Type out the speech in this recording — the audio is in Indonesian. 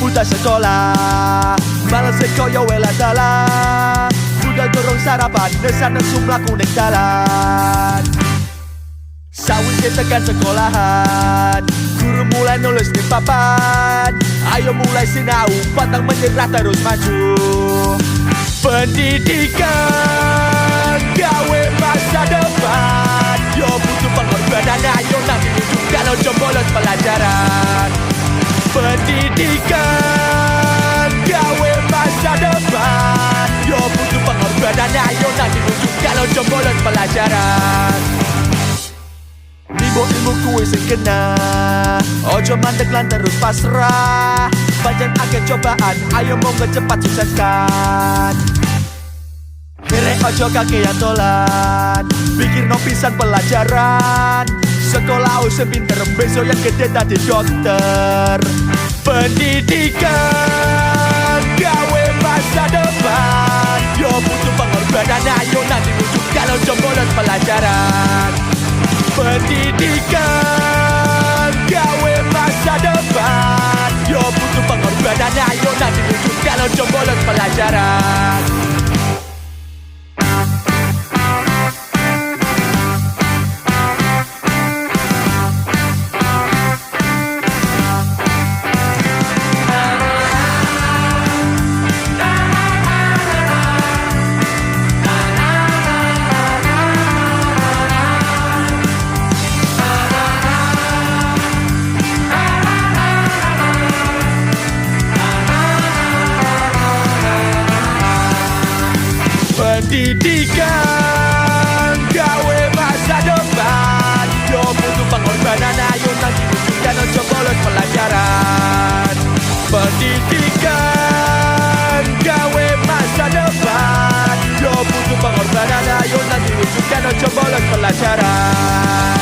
Putar sekolah malah sekoyo wela dalan budal dorong sarapan desan nesum laku ning dalan sawise tekan sekolahan guru mulai nulis di papan ayo mulai sinau pantang menyerah terus maju pendidikan gawe masa depan yo butuh pengorbanan ayo nanti wujud kalau jombolos pelajaran pendidikan gawe masa depan yo butuh pengorbanan ayo nanti wujud kalau jombolos pelajaran nimbo ilmu kuwi sing kena ojo mandek lan terus pasrah pancen akeh cobaan ayo monggo cepat sukseskan kere ojo kakean dolan pikir no pisan pelajaran sekolah usah pinter besok yang gede tadi dokter pendidikan gawe masa depan yo butuh pengorbanan ayo nanti wujud kalau jombolos pelajaran pendidikan gawe masa depan yo butuh pengorbanan ayo nanti wujud kalau jombolos pelajaran pendidikan gawe masa depan yo butuh pengorbanan ayo nanti wujud kalau jombolos pelajaran pendidikan gawe masa depan yo butuh pengorbanan ayo nanti wujud kalau jombolos pelajaran